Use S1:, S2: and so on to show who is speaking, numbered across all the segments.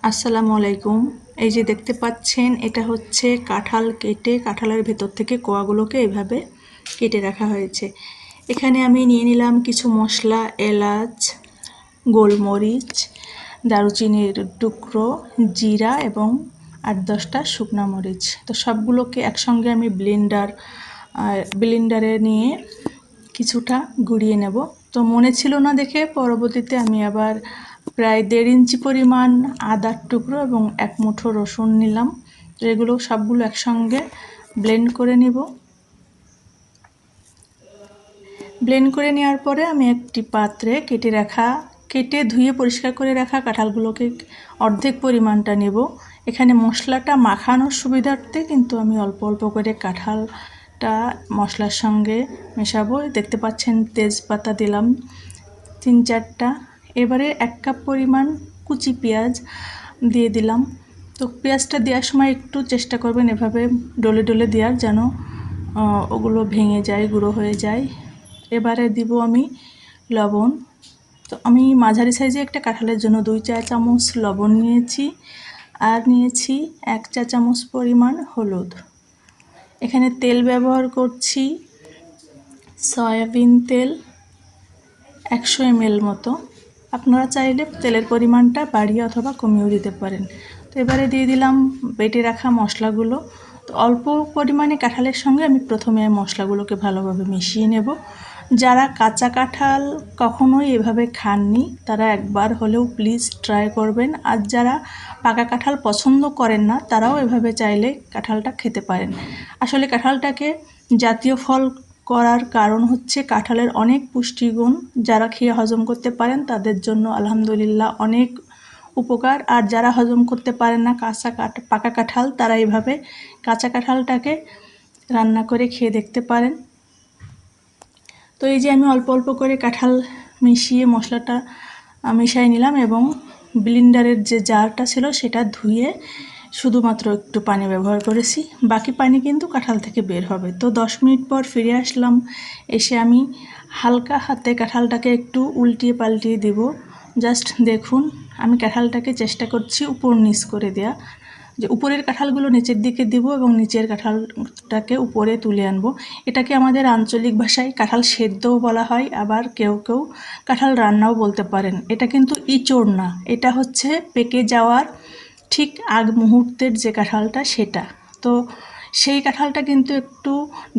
S1: আসসালামু আলাইকুম। এই যে দেখতে পাচ্ছেন, এটা হচ্ছে কাঁঠাল কেটে কাঁঠালের ভেতর থেকে কোয়াগুলোকে এভাবে কেটে রাখা হয়েছে। এখানে আমি নিয়ে নিলাম কিছু মশলা, এলাচ, গোলমরিচ, দারুচিনির টুকরো, জিরা এবং 8-10টা শুকনা মরিচ। তো সবগুলোকে একসঙ্গে আমি ব্লেন্ডারে নিয়ে কিছুটা গুঁড়িয়ে নেব। তো মনে ছিল না দেখে পরবর্তীতে আমি আবার প্রায় 1.5 ইঞ্চি পরিমাণ আদার টুকরো এবং 1 মুঠো রসুন নিলাম। তো এগুলো সবগুলো একসঙ্গে ব্লেন্ড করে নিব। ব্লেন্ড করে নেওয়ার পরে আমি একটি পাত্রে কেটে ধুয়ে পরিষ্কার করে রাখা কাঁঠালগুলোকে অর্ধেক পরিমাণটা নেব। এখানে মশলাটা মাখানোর সুবিধার্থে কিন্তু আমি অল্প অল্প করে কাঁঠালটা মশলার সঙ্গে মেশাবো। দেখতে পাচ্ছেন তেজপাতা দিলাম 3-4টা। এবারে 1 কাপ পরিমাণ কুচি পেঁয়াজ দিয়ে দিলাম। তো পেঁয়াজটা দেওয়ার সময় একটু চেষ্টা করবেন এভাবে ডলে ডলে দেওয়ার, যেন ওগুলো ভেঙে যায়, গুঁড়ো হয়ে যায়। এবারে দিব আমি লবণ। তো আমি মাঝারি সাইজে একটা কাঁঠালের জন্য 2 চা চামচ লবণ নিয়েছি, আর নিয়েছি 1 চা চামচ পরিমাণ হলুদ। এখানে তেল ব্যবহার করছি সয়াবিন তেল 100 ml মতো। আপনারা চাইলে তেলের পরিমাণটা বাড়িয়ে অথবা কমিয়েও দিতে পারেন। তো এবারে দিয়ে দিলাম বেটে রাখা মশলাগুলো। তো অল্প পরিমাণে কাঁঠালের সঙ্গে আমি প্রথমে মশলাগুলোকে ভালোভাবে মিশিয়ে নেব। যারা কাঁচা কাঁঠাল কখনোই এভাবে খাননি তারা একবার হলেও প্লিজ ট্রাই করবেন। আর যারা পাকা কাঁঠাল পছন্দ করেন না তারাও এভাবে চাইলে কাঁঠালটা খেতে পারেন। আসলে কাঁঠালটাকে জাতীয় ফল করার কারণ হচ্ছে কাঁঠালের অনেক পুষ্টিগুণ। যারা খেয়ে হজম করতে পারেন তাদের জন্য আলহামদুলিল্লাহ অনেক উপকার। আর যারা হজম করতে পারেন না পাকা কাঁঠাল, তারা এইভাবে কাঁচা কাঁঠালটাকে রান্না করে খেয়ে দেখতে পারেন। তো এই যে আমি অল্প অল্প করে কাঁঠাল মিশিয়ে মশলাটা মিশিয়ে নিলাম এবং ব্লেন্ডারের যে জারটা ছিল সেটা ধুয়ে শুধুমাত্র একটু পানি ব্যবহার করেছি। বাকি পানি কিন্তু কাঁঠাল থেকে বের হবে। তো 10 মিনিট পর ফিরে আসলাম। এসে আমি হালকা হাতে কাঁঠালটাকে একটু উল্টিয়ে পাল্টিয়ে দেব। জাস্ট দেখুন, আমি কাঁঠালটাকে চেষ্টা করছি উপর নিচ করে দেয়া, যে উপরের কাঁঠালগুলো নিচের দিকে দিব এবং নিচের কাঁঠালটাকে উপরে তুলে আনবো। এটাকে আমাদের আঞ্চলিক ভাষায় কাঁঠাল সেদ্ধও বলা হয়, আবার কেউ কেউ কাঁঠাল রান্নাও বলতে পারেন। এটা কিন্তু ইচড় না, এটা হচ্ছে পেকে যাওয়ার ঠিক আগ মুহূর্তের যে কাঁঠালটা সেটা। তো সেই কাঁঠালটা কিন্তু একটু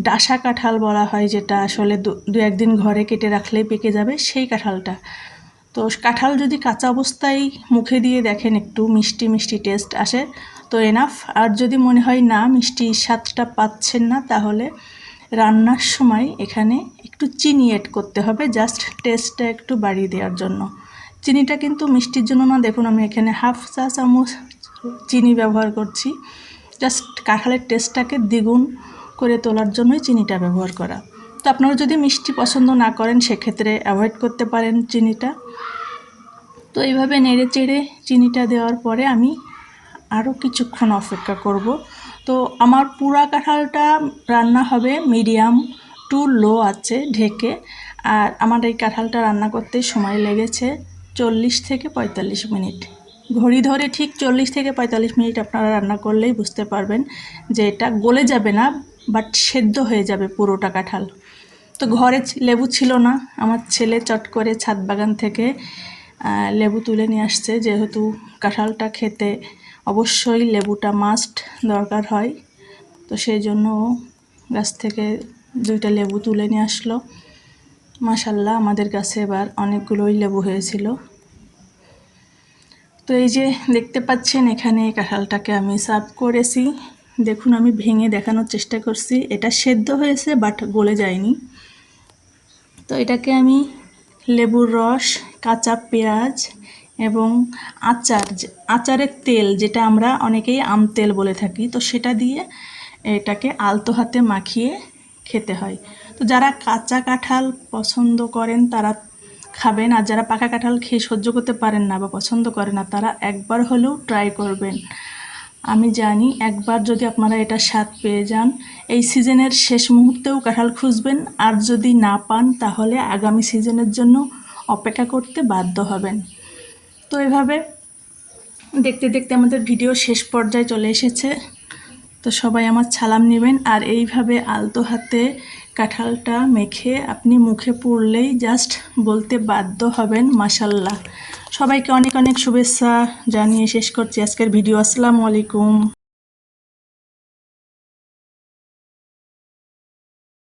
S1: ডাসা কাঁঠাল বলা হয়, যেটা আসলে 2-1 দিন ঘরে কেটে রাখলেই পেকে যাবে, সেই কাঁঠালটা। তো কাঁঠাল যদি কাঁচা অবস্থায় মুখে দিয়ে দেখেন একটু মিষ্টি মিষ্টি টেস্ট আসে তো এনাফ। আর যদি মনে হয় না মিষ্টি স্বাদটা পাচ্ছেন না, তাহলে রান্নার সময় এখানে একটু চিনি অ্যাড করতে হবে, জাস্ট টেস্টটা একটু বাড়িয়ে দেওয়ার জন্য। চিনিটা কিন্তু মিষ্টির জন্য না, দেখুন আমি এখানে 1/2 চা চামচ চিনি ব্যবহার করছি। জাস্ট কাঁঠালের টেস্টটাকে দ্বিগুণ করে তোলার জন্যই চিনিটা ব্যবহার করা। তো আপনারা যদি মিষ্টি পছন্দ না করেন সেক্ষেত্রে অ্যাভয়েড করতে পারেন চিনিটা। তো এইভাবে নেড়ে চেড়ে চিনিটা দেওয়ার পরে আমি আরও কিছুক্ষণ অপেক্ষা করব। তো আমার পুরা কাঁঠালটা রান্না হবে মিডিয়াম টু লো আছে ঢেকে। আর আমার এই কাঁঠালটা রান্না করতে সময় লেগেছে 40 থেকে 45 মিনিট। ঘড়ি ধরে ঠিক 40 থেকে 45 মিনিট আপনারা রান্না করলেই বুঝতে পারবেন যে এটা গলে যাবে না, বাট সেদ্ধ হয়ে যাবে পুরোটা কাঁঠাল। তো ঘরে লেবু ছিল না, আমার ছেলে চট করে ছাদ বাগান থেকে লেবু তুলে নিয়ে আসছে। যেহেতু কাঁঠালটা খেতে অবশ্যই লেবুটা মাস্ট দরকার হয়, তো সেই জন্য গাছ থেকে 2টা লেবু তুলে নিয়ে আসলো। মাশাল্লাহ আমাদের গাছে এবার অনেকগুলোই লেবু হয়েছিল। তো এই যে দেখতে পাচ্ছেন এখানে কাঁঠালটাকে আমি সার্ভ করেছি। দেখুন আমি ভেঙে দেখানোর চেষ্টা করছি, এটা সেদ্ধ হয়েছে বাট গলে যায়নি। তো এটাকে আমি লেবুর রস, কাঁচা পেঁয়াজ এবং আচারের তেল, যেটা আমরা অনেকেই আম তেল বলে থাকি, তো সেটা দিয়ে এটাকে আলতো হাতে মাখিয়ে খেতে হয়। তো যারা কাঁচা কাঁঠাল পছন্দ করেন তারা খাবেন, আর যারা পাকা কাঁঠাল খেয়ে সহ্য করতে পারেন না বা পছন্দ করে না তারা একবার হলেও ট্রাই করবেন। আমি জানি একবার যদি আপনারা এটা স্বাদ পেয়ে যান, এই সিজনের শেষ মুহূর্তেও কাঁঠাল খুঁজবেন, আর যদি না পান তাহলে আগামী সিজনের জন্য অপেক্ষা করতে বাধ্য হবেন। তো এভাবে দেখতে দেখতে আমাদের ভিডিও শেষ পর্যায়ে চলে এসেছে। তো সবাই আমার সালাম নেবেন। আর এইভাবে আলতো হাতে কাঁঠালটা মেখে আপনি মুখে পুরলেই জাস্ট বলতে বাধ্য হবেন মাশাল্লাহ। সবাইকে অনেক অনেক শুভেচ্ছা জানিয়ে শেষ করছি আজকের ভিডিও। আসসালামু আলাইকুম।